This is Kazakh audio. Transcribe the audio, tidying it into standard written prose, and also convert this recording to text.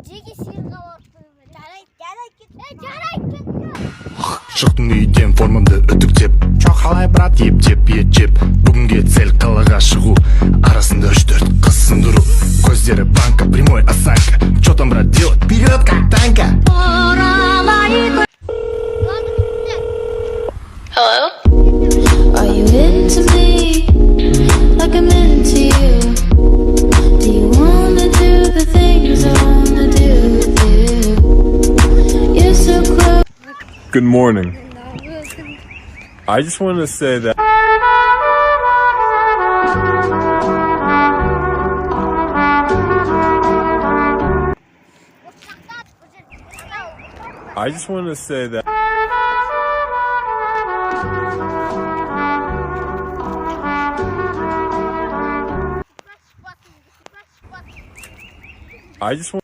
жеге сиырға барып жарайды. Шықтым үйден формамды үтіктеп, қалай брат еп ет жеп. Бүгінге цель қалаға шығу, арасында 3-4 қыз сындыру. Көздері банка, прямой осанка, чё там брат делать, вперед как танка. Hello? Are you into me like I'm into you? Do you wanna do the things I wanna do with you? You're so close. Good morning. I just want to say that I just want to say that I just want